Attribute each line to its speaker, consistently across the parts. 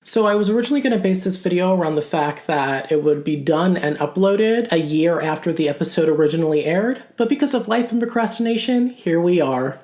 Speaker 1: So I was originally going to base this video around the fact that it would be done and uploaded a year after the episode originally aired, but because of life and procrastination, here we are.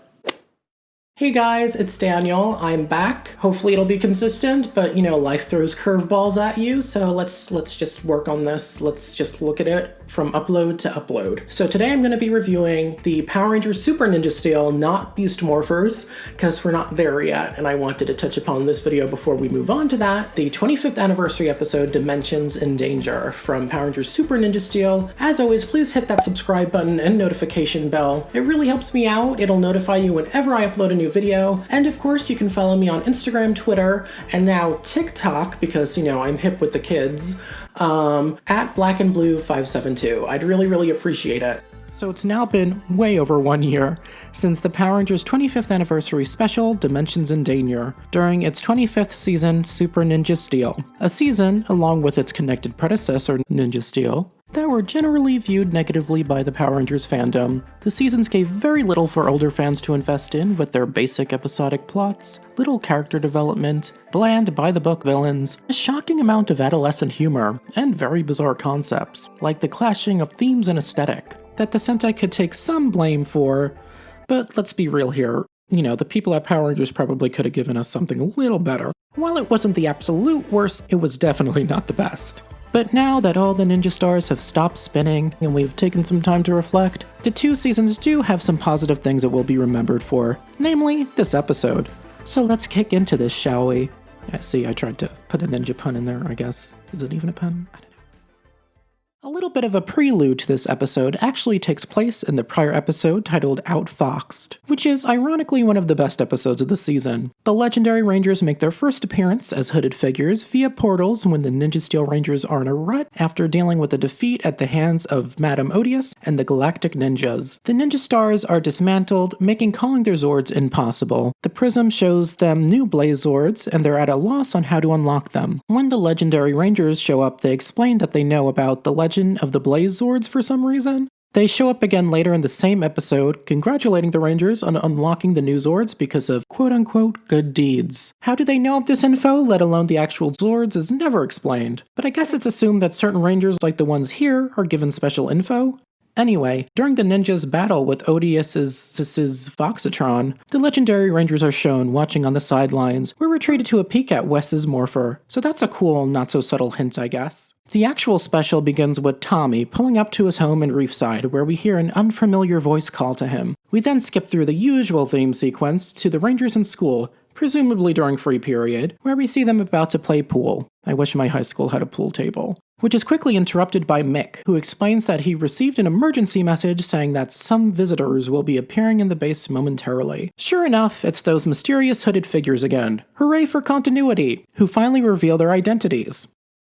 Speaker 1: Hey guys, it's Daniel. I'm back. Hopefully it'll be consistent, but life throws curveballs at you, so let's just work on this. Let's just look at it from upload to upload. So today I'm going to be reviewing the Power Rangers Super Ninja Steel, not Beast Morphers, because we're not there yet, and I wanted to touch upon this video before we move on to that. The 25th anniversary episode, Dimensions in Danger, from Power Rangers Super Ninja Steel. As always, please hit that subscribe button and notification bell. It really helps me out. It'll notify you whenever I upload a new video, and of course you can follow me on Instagram, Twitter, and now TikTok, because I'm hip with the kids, at blackandblue572. I'd really appreciate it. So it's now been way over 1 year since the Power Rangers 25th anniversary special, Dimensions in Danger, during its 25th season, Super Ninja Steel. A season, along with its connected predecessor, Ninja Steel, that were generally viewed negatively by the Power Rangers fandom. The seasons gave very little for older fans to invest in, with their basic episodic plots, little character development, bland by-the-book villains, a shocking amount of adolescent humor, and very bizarre concepts, like the clashing of themes and aesthetic, that the Sentai could take some blame for. But let's be real here, the people at Power Rangers probably could have given us something a little better. While it wasn't the absolute worst, it was definitely not the best. But now that all the ninja stars have stopped spinning and we've taken some time to reflect, the two seasons do have some positive things that we'll be remembered for, namely this episode. So let's kick into this, shall we? I tried to put a ninja pun in there, I guess. Is it even a pun? I don't know. A little bit of a prelude to this episode actually takes place in the prior episode titled Outfoxed, which is ironically one of the best episodes of the season. The legendary Rangers make their first appearance as hooded figures via portals when the Ninja Steel Rangers are in a rut after dealing with a defeat at the hands of Madame Odious and the Galactic Ninjas. The Ninja Stars are dismantled, making calling their Zords impossible. The Prism shows them new Blaze Zords, and they're at a loss on how to unlock them. When the legendary Rangers show up, they explain that they know about the legend of the Blaze Zords for some reason. They show up again later in the same episode, congratulating the Rangers on unlocking the new Zords because of quote-unquote good deeds. How do they know of this info, let alone the actual Zords, is never explained, but I guess it's assumed that certain Rangers like the ones here are given special info. Anyway, during the ninjas' battle with Odious's Foxatron, the legendary Rangers are shown watching on the sidelines. We're retreated to a peek at Wes's Morpher, so that's a cool, not-so-subtle hint, I guess. The actual special begins with Tommy pulling up to his home in Reefside, where we hear an unfamiliar voice call to him. We then skip through the usual theme sequence to the Rangers in school, presumably during free period, where we see them about to play pool. I wish my high school had a pool table. Which is quickly interrupted by Mick, who explains that he received an emergency message saying that some visitors will be appearing in the base momentarily. Sure enough, it's those mysterious hooded figures again. Hooray for continuity! Who finally reveal their identities.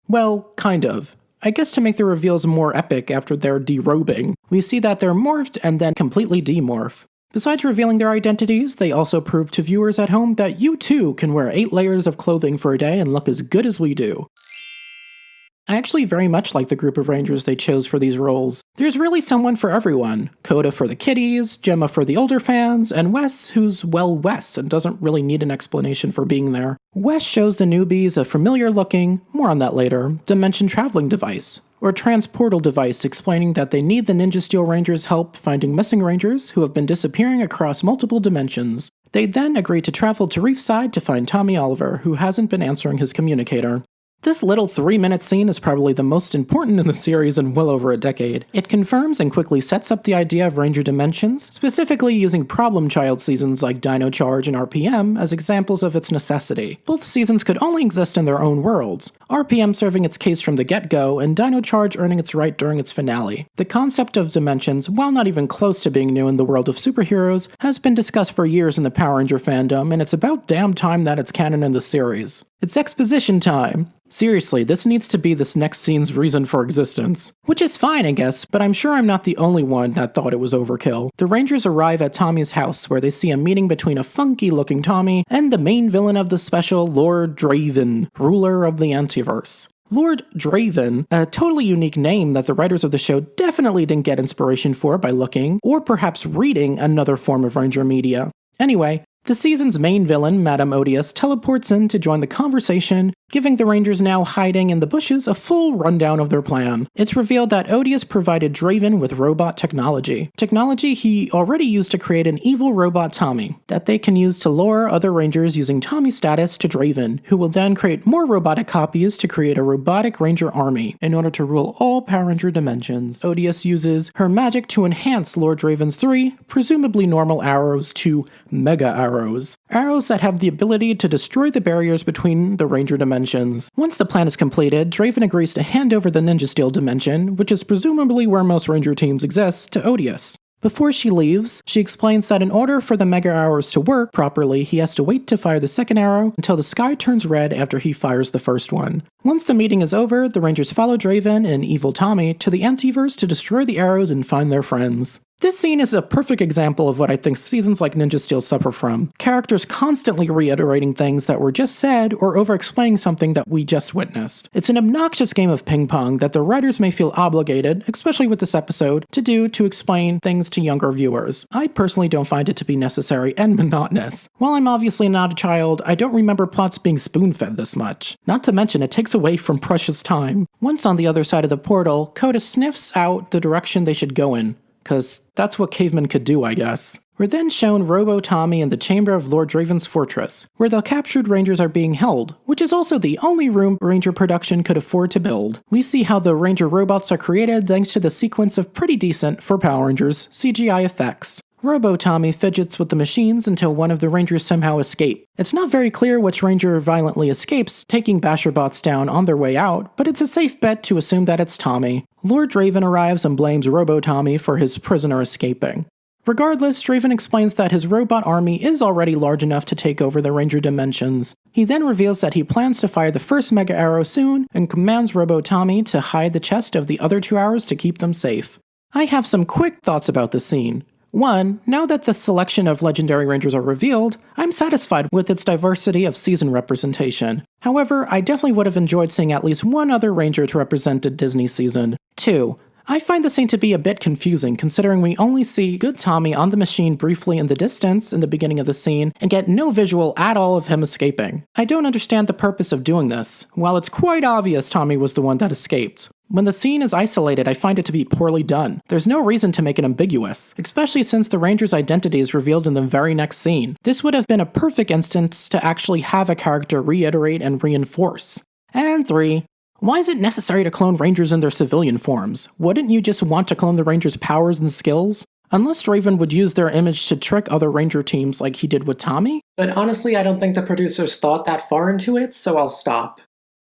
Speaker 1: Well, kind of. I guess to make the reveals more epic after their derobing, we see that they're morphed and then completely demorph. Besides revealing their identities, they also prove to viewers at home that you too can wear 8 layers of clothing for a day and look as good as we do. I actually very much like the group of Rangers they chose for these roles. There's really someone for everyone. Coda for the kiddies, Gemma for the older fans, and Wes who's, well, Wes and doesn't really need an explanation for being there. Wes shows the newbies a familiar looking, more on that later, dimension traveling device, or transportal device explaining that they need the Ninja Steel Rangers' help finding missing Rangers who have been disappearing across multiple dimensions. They then agree to travel to Reefside to find Tommy Oliver, who hasn't been answering his communicator. This little 3-minute scene is probably the most important in the series in well over a decade. It confirms and quickly sets up the idea of Ranger Dimensions, specifically using Problem Child seasons like Dino Charge and RPM as examples of its necessity. Both seasons could only exist in their own worlds, RPM serving its case from the get-go and Dino Charge earning its right during its finale. The concept of dimensions, while not even close to being new in the world of superheroes, has been discussed for years in the Power Ranger fandom, and it's about damn time that it's canon in the series. It's Exposition Time. Seriously, this needs to be this next scene's reason for existence. Which is fine, I guess, but I'm sure I'm not the only one that thought it was overkill. The Rangers arrive at Tommy's house, where they see a meeting between a funky-looking Tommy and the main villain of the special, Lord Draven, ruler of the Antiverse. Lord Draven, a totally unique name that the writers of the show definitely didn't get inspiration for by looking, or perhaps reading, another form of Ranger media. Anyway, the season's main villain, Madame Odious, teleports in to join the conversation giving the Rangers now hiding in the bushes a full rundown of their plan. It's revealed that Odious provided Draven with robot technology he already used to create an evil robot Tommy, that they can use to lure other Rangers using Tommy's status to Draven, who will then create more robotic copies to create a robotic Ranger army in order to rule all Power Ranger dimensions. Odious uses her magic to enhance Lord Draven's 3, presumably normal arrows, to mega arrows. Arrows that have the ability to destroy the barriers between the Ranger dimensions. Once the plan is completed, Draven agrees to hand over the Ninja Steel dimension, which is presumably where most Ranger teams exist, to Odious. Before she leaves, she explains that in order for the mega arrows to work properly, he has to wait to fire the second arrow until the sky turns red after he fires the first one. Once the meeting is over, the Rangers follow Draven and Evil Tommy to the Antiverse to destroy the arrows and find their friends. This scene is a perfect example of what I think seasons like Ninja Steel suffer from. Characters constantly reiterating things that were just said or over-explaining something that we just witnessed. It's an obnoxious game of ping pong that the writers may feel obligated, especially with this episode, to do to explain things to younger viewers. I personally don't find it to be necessary and monotonous. While I'm obviously not a child, I don't remember plots being spoon-fed this much. Not to mention it takes away from precious time. Once on the other side of the portal, Coda sniffs out the direction they should go in. 'Cause that's what cavemen could do, I guess. We're then shown Robo Tommy in the chamber of Lord Draven's fortress, where the captured Rangers are being held, which is also the only room Ranger production could afford to build. We see how the Ranger robots are created thanks to the sequence of pretty decent, for Power Rangers, CGI effects. Robo Tommy fidgets with the machines until one of the Rangers somehow escape. It's not very clear which Ranger violently escapes, taking Basher bots down on their way out, but it's a safe bet to assume that it's Tommy. Lord Draven arrives and blames Robo Tommy for his prisoner escaping. Regardless, Draven explains that his robot army is already large enough to take over the Ranger dimensions. He then reveals that he plans to fire the first Mega Arrow soon, and commands Robo Tommy to hide the chest of the other 2 arrows to keep them safe. I have some quick thoughts about this scene. 1. Now that the selection of Legendary Rangers are revealed, I'm satisfied with its diversity of season representation. However, I definitely would have enjoyed seeing at least one other Ranger to represent a Disney season. 2. I find the scene to be a bit confusing considering we only see good Tommy on the machine briefly in the distance in the beginning of the scene and get no visual at all of him escaping. I don't understand the purpose of doing this, while it's quite obvious Tommy was the one that escaped. When the scene is isolated, I find it to be poorly done. There's no reason to make it ambiguous, especially since the Ranger's identity is revealed in the very next scene. This would have been a perfect instance to actually have a character reiterate and reinforce. And 3. Why is it necessary to clone Rangers in their civilian forms? Wouldn't you just want to clone the Rangers' powers and skills? Unless Draven would use their image to trick other Ranger teams like he did with Tommy?
Speaker 2: But honestly, I don't think the producers thought that far into it, so I'll stop.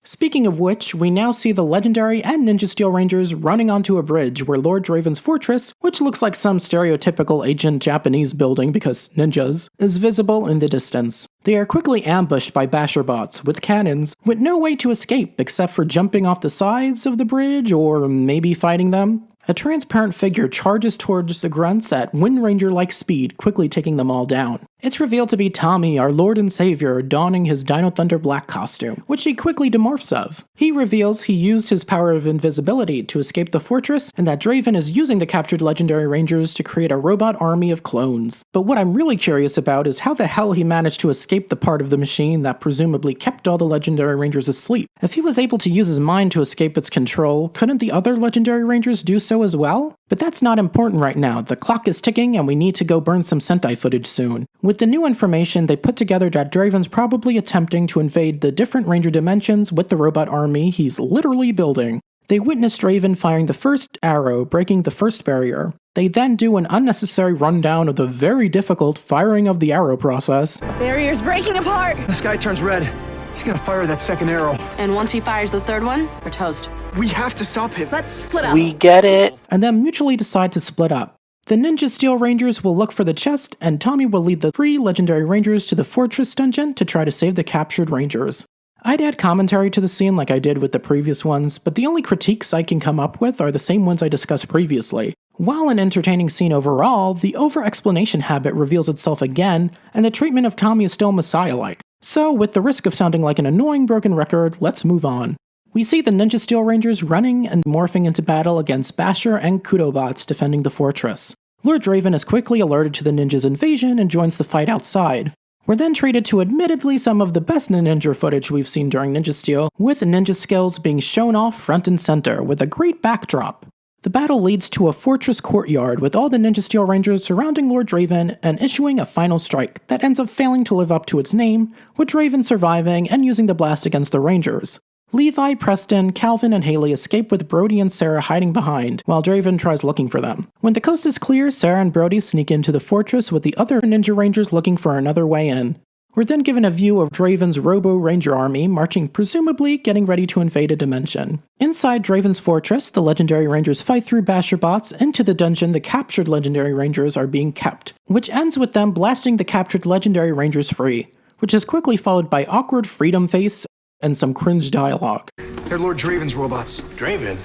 Speaker 1: Speaking of which, we now see the Legendary and Ninja Steel Rangers running onto a bridge where Lord Draven's fortress, which looks like some stereotypical ancient Japanese building because ninjas, is visible in the distance. They are quickly ambushed by Basher bots with cannons, with no way to escape except for jumping off the sides of the bridge or maybe fighting them. A transparent figure charges towards the grunts at Wind Ranger-like speed, quickly taking them all down. It's revealed to be Tommy, our Lord and Savior, donning his Dino Thunder Black costume, which he quickly demorphs of. He reveals he used his power of invisibility to escape the fortress, and that Draven is using the captured Legendary Rangers to create a robot army of clones. But what I'm really curious about is how the hell he managed to escape the part of the machine that presumably kept all the Legendary Rangers asleep. If he was able to use his mind to escape its control, couldn't the other Legendary Rangers do so as well? But that's not important right now. The clock is ticking and we need to go burn some Sentai footage soon. With the new information, they put together that Draven's probably attempting to invade the different Ranger dimensions with the robot army he's literally building. They witness Draven firing the first arrow, breaking the first barrier. They then do an unnecessary rundown of the very difficult firing of the arrow process.
Speaker 3: Barrier's breaking apart!
Speaker 4: The sky turns red. He's gonna fire that second arrow.
Speaker 3: And once he fires the third one, we're toast.
Speaker 4: We have to stop him.
Speaker 3: Let's split up.
Speaker 1: We get it. And then mutually decide to split up. The Ninja Steel Rangers will look for the chest, and Tommy will lead the 3 Legendary Rangers to the Fortress dungeon to try to save the captured Rangers. I'd add commentary to the scene like I did with the previous ones, but the only critiques I can come up with are the same ones I discussed previously. While an entertaining scene overall, the over-explanation habit reveals itself again, and the treatment of Tommy is still Messiah-like. So, with the risk of sounding like an annoying broken record, let's move on. We see the Ninja Steel Rangers running and morphing into battle against Basher and Kudobots defending the fortress. Lord Draven is quickly alerted to the ninjas' invasion and joins the fight outside. We're then treated to admittedly some of the best ninja footage we've seen during Ninja Steel, with ninja skills being shown off front and center with a great backdrop. The battle leads to a fortress courtyard with all the Ninja Steel Rangers surrounding Lord Draven and issuing a final strike that ends up failing to live up to its name, with Draven surviving and using the blast against the Rangers. Levi, Preston, Calvin, and Haley escape with Brody and Sarah hiding behind, while Draven tries looking for them. When the coast is clear, Sarah and Brody sneak into the fortress with the other Ninja Rangers looking for another way in. We're then given a view of Draven's Robo Ranger army marching, presumably getting ready to invade a dimension. Inside Draven's fortress, the Legendary Rangers fight through Basher bots. Into the dungeon the captured Legendary Rangers are being kept, which ends with them blasting the captured Legendary Rangers free, which is quickly followed by awkward freedom face and some cringe dialogue.
Speaker 4: They're Lord Draven's robots.
Speaker 5: Draven?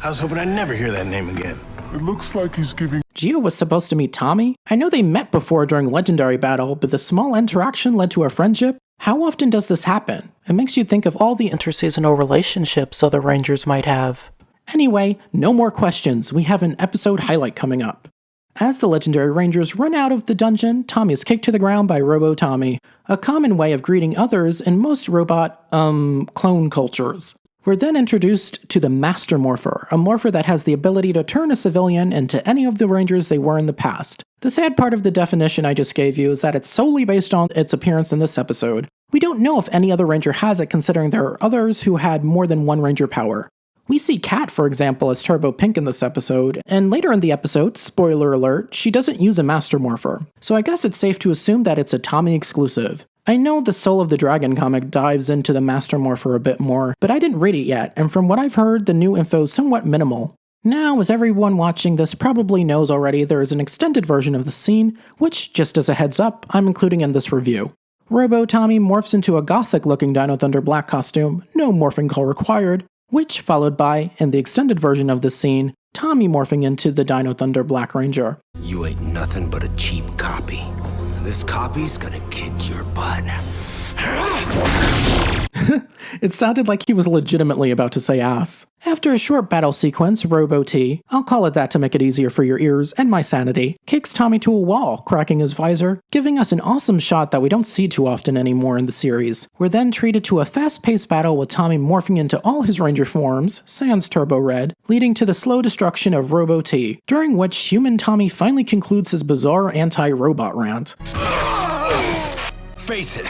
Speaker 5: I was hoping I'd never hear that name again.
Speaker 6: It looks like he's giving
Speaker 1: Gio was supposed to meet Tommy? I know they met before during Legendary Battle, but the small interaction led to a friendship? How often does this happen? It makes you think of all the interseasonal relationships other Rangers might have. Anyway, no more questions, we have an episode highlight coming up. As the Legendary Rangers run out of the dungeon, Tommy is kicked to the ground by Robo Tommy, a common way of greeting others in most robot, clone cultures. We're then introduced to the Master Morpher, a morpher that has the ability to turn a civilian into any of the Rangers they were in the past. The sad part of the definition I just gave you is that it's solely based on its appearance in this episode. We don't know if any other Ranger has it, considering there are others who had more than one Ranger power. We see Kat, for example, as Turbo Pink in this episode, and later in the episode, spoiler alert, she doesn't use a Master Morpher, so I guess it's safe to assume that it's a Tommy exclusive. I know the Soul of the Dragon comic dives into the Master Morpher a bit more, but I didn't read it yet, and from what I've heard, the new info is somewhat minimal. Now, as everyone watching this probably knows already, there is an extended version of the scene, which, just as a heads up, I'm including in this review. Robo Tommy morphs into a gothic-looking Dino Thunder Black costume, no morphing call required, which followed by, in the extended version of the scene, Tommy morphing into the Dino Thunder Black Ranger.
Speaker 5: You ain't nothing but a cheap copy. This copy's gonna kick your butt.
Speaker 1: It sounded like he was legitimately about to say ass. After a short battle sequence, Robo T, I'll call it that to make it easier for your ears and my sanity, kicks Tommy to a wall, cracking his visor, giving us an awesome shot that we don't see too often anymore in the series. We're then treated to a fast-paced battle with Tommy morphing into all his Ranger forms, sans Turbo Red, leading to the slow destruction of Robo T, during which human Tommy finally concludes his bizarre anti-robot rant.
Speaker 5: Face it,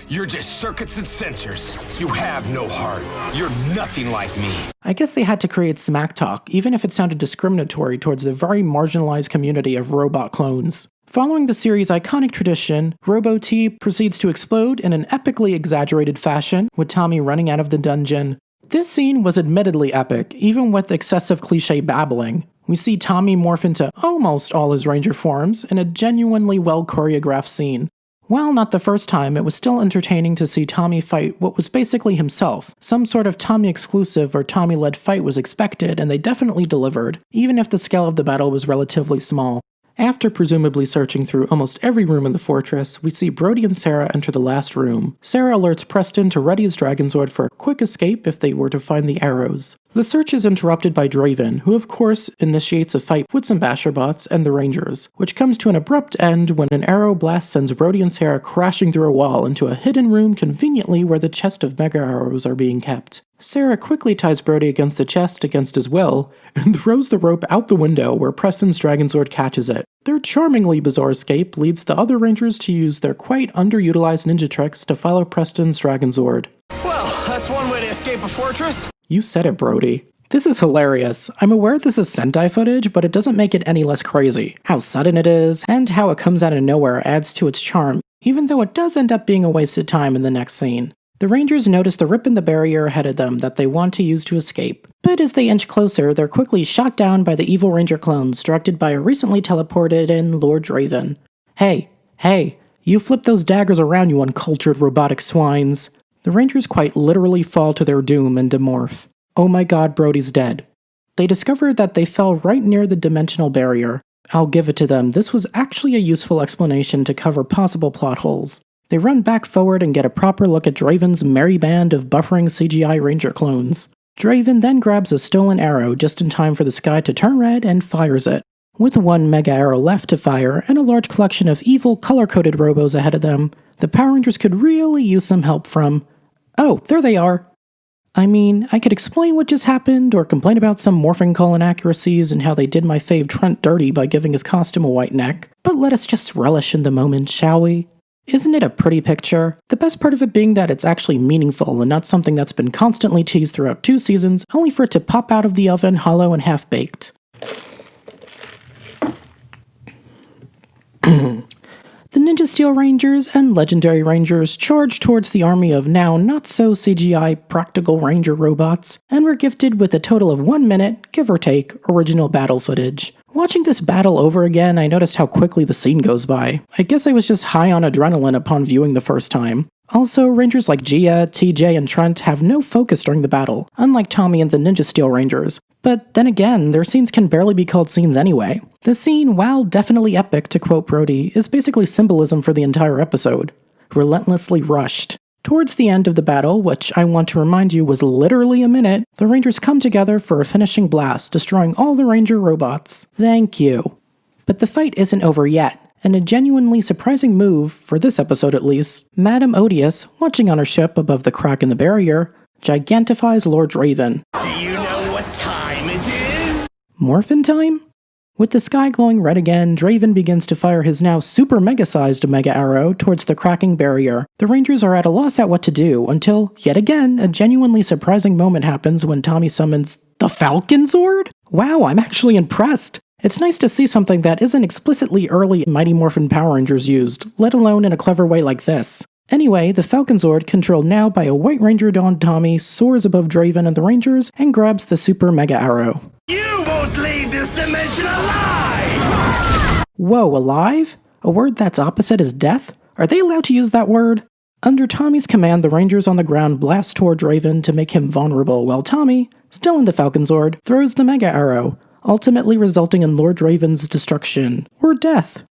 Speaker 5: you're just circuits and sensors. You have no heart. You're nothing like me.
Speaker 1: I guess they had to create smack talk, even if it sounded discriminatory towards the very marginalized community of robot clones. Following the series' iconic tradition, Robo T proceeds to explode in an epically exaggerated fashion, with Tommy running out of the dungeon. This scene was admittedly epic, even with excessive cliche babbling. We see Tommy morph into almost all his Ranger forms in a genuinely well-choreographed scene. While not the first time, it was still entertaining to see Tommy fight what was basically himself. Some sort of Tommy exclusive or Tommy-led fight was expected, and they definitely delivered, even if the scale of the battle was relatively small. After presumably searching through almost every room in the fortress, we see Brody and Sarah enter the last room. Sarah alerts Preston to ready his Dragonzord for a quick escape if they were to find the arrows. The search is interrupted by Draven, who of course initiates a fight with some Basher bots and the Rangers, which comes to an abrupt end when an arrow blast sends Brody and Sarah crashing through a wall into a hidden room conveniently where the chest of Mega Arrows are being kept. Sarah quickly ties Brody against the chest against his will, and throws the rope out the window where Preston's Dragonzord catches it. Their charmingly bizarre escape leads the other Rangers to use their quite underutilized ninja tricks to follow Preston's Dragonzord.
Speaker 4: Well, that's one way to escape a fortress.
Speaker 1: You said it, Brody. This is hilarious. I'm aware this is Sentai footage, but it doesn't make it any less crazy. How sudden it is, and how it comes out of nowhere adds to its charm, even though it does end up being a wasted time in the next scene. The Rangers notice the rip in the barrier ahead of them that they want to use to escape, but as they inch closer, they're quickly shot down by the evil Ranger clones, directed by a recently teleported in Lord Draven. Hey, you flip those daggers around, you uncultured robotic swines. The Rangers quite literally fall to their doom and demorph. Oh my god, Brody's dead. They discover that they fell right near the dimensional barrier. I'll give it to them, this was actually a useful explanation to cover possible plot holes. They run back forward and get a proper look at Draven's merry band of buffering CGI Ranger clones. Draven then grabs a stolen arrow just in time for the sky to turn red and fires it. With one Mega Arrow left to fire and a large collection of evil color-coded robos ahead of them, the Power Rangers could really use some help from... Oh, there they are! I mean, I could explain what just happened, or complain about some morphing call inaccuracies and how they did my fave Trent dirty by giving his costume a white neck, but let us just relish in the moment, shall we? Isn't it a pretty picture? The best part of it being that it's actually meaningful and not something that's been constantly teased throughout 2 seasons, only for it to pop out of the oven hollow and half-baked. The Ninja Steel Rangers and Legendary Rangers charged towards the army of now not-so-CGI practical Ranger robots, and were gifted with a total of 1 minute, give or take, original battle footage. Watching this battle over again, I noticed how quickly the scene goes by. I guess I was just high on adrenaline upon viewing the first time. Also, Rangers like Gia, TJ, and Trent have no focus during the battle, unlike Tommy and the Ninja Steel Rangers. But then again, their scenes can barely be called scenes anyway. The scene, while definitely epic, to quote Brody, is basically symbolism for the entire episode. Relentlessly rushed. Towards the end of the battle, which I want to remind you was literally a minute, the Rangers come together for a finishing blast, destroying all the Ranger robots. Thank you. But the fight isn't over yet. And a genuinely surprising move, for this episode at least, Madame Odious, watching on her ship above the crack in the barrier, gigantifies Lord Draven.
Speaker 5: Do you know what time it is?
Speaker 1: Morphin time? With the sky glowing red again, Draven begins to fire his now super mega-sized Mega Arrow towards the cracking barrier. The Rangers are at a loss at what to do, until, yet again, a genuinely surprising moment happens when Tommy summons the Falcon Zord? Wow, I'm actually impressed! It's nice to see something that isn't explicitly early Mighty Morphin Power Rangers used, let alone in a clever way like this. Anyway, the Falcon Zord, controlled now by a White Ranger Dawn Tommy, soars above Draven and the Rangers and grabs the Super Mega Arrow.
Speaker 5: You won't leave this dimension alive!
Speaker 1: Whoa, alive? A word that's opposite is death? Are they allowed to use that word? Under Tommy's command, the Rangers on the ground blast toward Draven to make him vulnerable, while Tommy, still in the Falcon Zord, throws the Mega Arrow, ultimately resulting in Lord Draven's destruction, or death.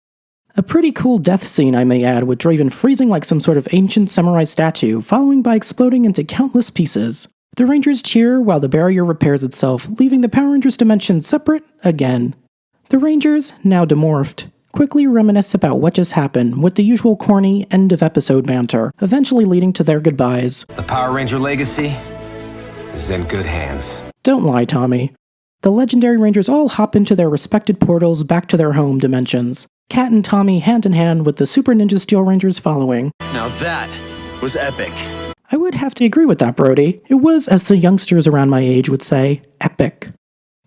Speaker 1: A pretty cool death scene, I may add, with Draven freezing like some sort of ancient samurai statue, following by exploding into countless pieces. The Rangers cheer while the barrier repairs itself, leaving the Power Rangers dimension separate again. The Rangers, now demorphed, quickly reminisce about what just happened, with the usual corny end-of-episode banter, eventually leading to their goodbyes.
Speaker 4: The Power Ranger legacy is in good hands.
Speaker 1: Don't lie, Tommy. The Legendary Rangers all hop into their respected portals back to their home dimensions. Kat and Tommy hand in hand with the Super Ninja Steel Rangers following.
Speaker 4: Now that was epic.
Speaker 1: I would have to agree with that, Brody. It was, as the youngsters around my age would say, epic.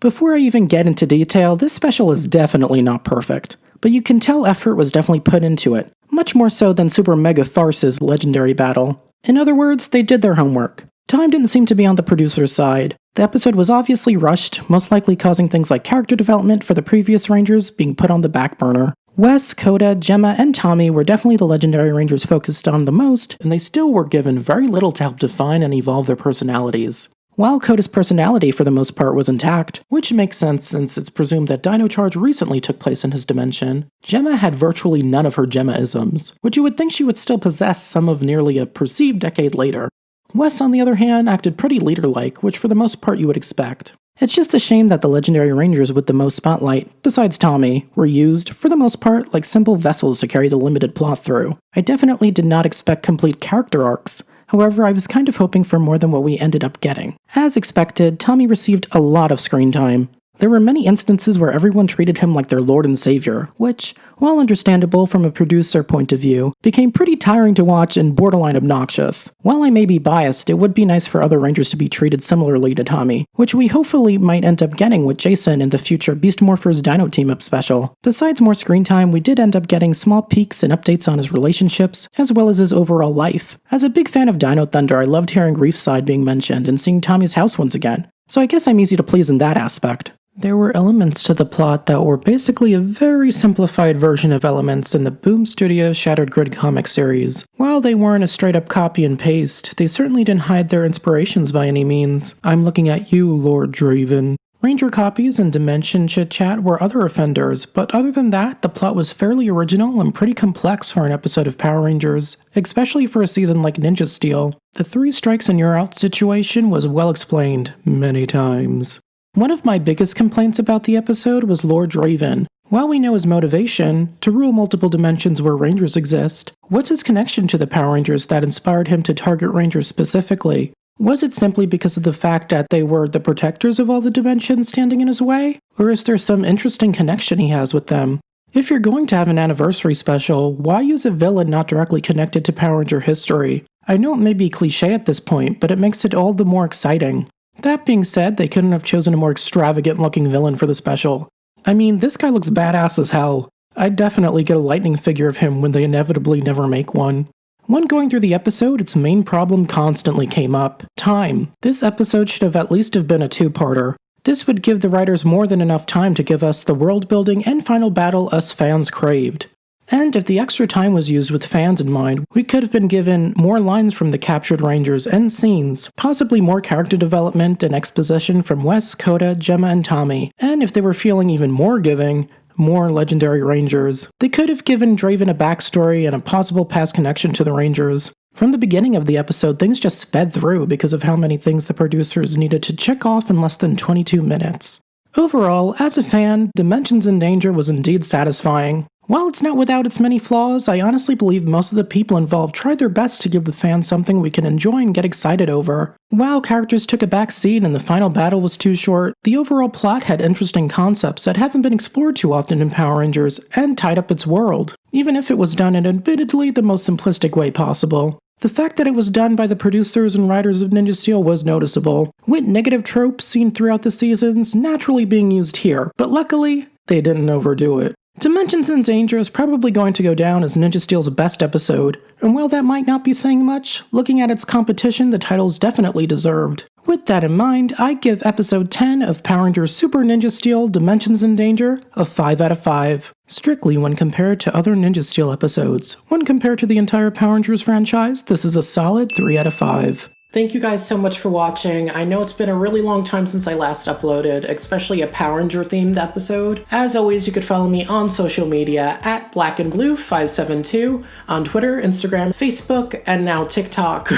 Speaker 1: Before I even get into detail, this special is definitely not perfect, but you can tell effort was definitely put into it, much more so than Super Mega Farce's legendary battle. In other words, they did their homework. Time didn't seem to be on the producer's side. The episode was obviously rushed, most likely causing things like character development for the previous Rangers being put on the back burner. Wes, Coda, Gemma, and Tommy were definitely the Legendary Rangers focused on the most, and they still were given very little to help define and evolve their personalities. While Coda's personality for the most part was intact, which makes sense since it's presumed that Dino Charge recently took place in his dimension, Gemma had virtually none of her Gemma-isms, which you would think she would still possess some of nearly a perceived decade later. Wes, on the other hand, acted pretty leader-like, which for the most part you would expect. It's just a shame that the Legendary Rangers with the most spotlight, besides Tommy, were used, for the most part, like simple vessels to carry the limited plot through. I definitely did not expect complete character arcs. However, I was kind of hoping for more than what we ended up getting. As expected, Tommy received a lot of screen time. There were many instances where everyone treated him like their lord and savior, which, while understandable from a producer point of view, became pretty tiring to watch and borderline obnoxious. While I may be biased, it would be nice for other Rangers to be treated similarly to Tommy, which we hopefully might end up getting with Jason in the future Beast Morphers Dino Team-Up special. Besides more screen time, we did end up getting small peeks and updates on his relationships, as well as his overall life. As a big fan of Dino Thunder, I loved hearing Reef's side being mentioned and seeing Tommy's house once again, so I guess I'm easy to please in that aspect. There were elements to the plot that were basically a very simplified version of elements in the Boom Studios Shattered Grid comic series. While they weren't a straight-up copy and paste, they certainly didn't hide their inspirations by any means. I'm looking at you, Lord Draven. Ranger copies and Dimension chit-chat were other offenders, but other than that, the plot was fairly original and pretty complex for an episode of Power Rangers, especially for a season like Ninja Steel. The 3 strikes and you're out situation was well explained many times. One of my biggest complaints about the episode was Lord Draven. While we know his motivation, to rule multiple dimensions where Rangers exist, what's his connection to the Power Rangers that inspired him to target Rangers specifically? Was it simply because of the fact that they were the protectors of all the dimensions standing in his way? Or is there some interesting connection he has with them? If you're going to have an anniversary special, why use a villain not directly connected to Power Ranger history? I know it may be cliche at this point, but it makes it all the more exciting. That being said, they couldn't have chosen a more extravagant looking villain for the special. I mean, this guy looks badass as hell. I'd definitely get a lightning figure of him when they inevitably never make one. When going through the episode, its main problem constantly came up: time. This episode should have at least have been a two-parter. This would give the writers more than enough time to give us the world building and final battle us fans craved. And if the extra time was used with fans in mind, we could have been given more lines from the captured Rangers and scenes, possibly more character development and exposition from Wes, Coda, Gemma, and Tommy. And if they were feeling even more giving, more legendary Rangers, they could have given Draven a backstory and a possible past connection to the Rangers. From the beginning of the episode, things just sped through because of how many things the producers needed to check off in less than 22 minutes. Overall, as a fan, Dimensions in Danger was indeed satisfying. While it's not without its many flaws, I honestly believe most of the people involved tried their best to give the fans something we can enjoy and get excited over. While characters took a back seat and the final battle was too short, the overall plot had interesting concepts that haven't been explored too often in Power Rangers, and tied up its world, even if it was done in admittedly the most simplistic way possible. The fact that it was done by the producers and writers of Ninja Steel was noticeable, with negative tropes seen throughout the seasons naturally being used here, but luckily, they didn't overdo it. Dimensions in Danger is probably going to go down as Ninja Steel's best episode, and while that might not be saying much, looking at its competition, the title's definitely deserved. With that in mind, I give episode 10 of Power Rangers Super Ninja Steel Dimensions in Danger a 5 out of 5. Strictly when compared to other Ninja Steel episodes. When compared to the entire Power Rangers franchise, this is a solid 3 out of 5.
Speaker 2: Thank you guys so much for watching. I know it's been a really long time since I last uploaded, especially a Power Ranger themed episode. As always, you could follow me on social media at blackandblue572 on Twitter, Instagram, Facebook, and now TikTok.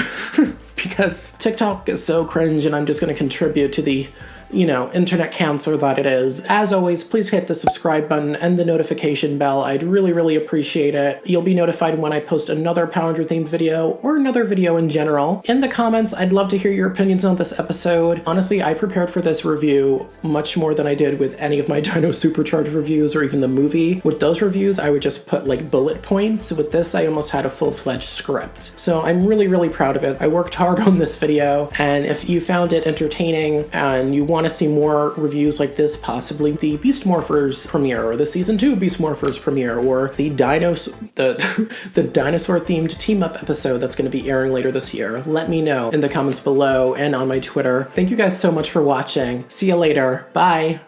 Speaker 2: Because TikTok is so cringe and I'm just going to contribute to the internet cancer that it is. As always, please hit the subscribe button and the notification bell. I'd really appreciate it. You'll be notified when I post another Power Ranger themed video or another video in general. In the comments, I'd love to hear your opinions on this episode. Honestly, I prepared for this review much more than I did with any of my Dino Supercharged reviews or even the movie. With those reviews, I would just put like bullet points. With this, I almost had a full-fledged script. So I'm really proud of it. I worked hard on this video, and if you found it entertaining and you want to see more reviews like this, possibly the Beast Morphers premiere, or the Season 2 Beast Morphers premiere, or the the dinosaur-themed team-up episode that's going to be airing later this year, let me know in the comments below and on my Twitter. Thank you guys so much for watching. See you later. Bye!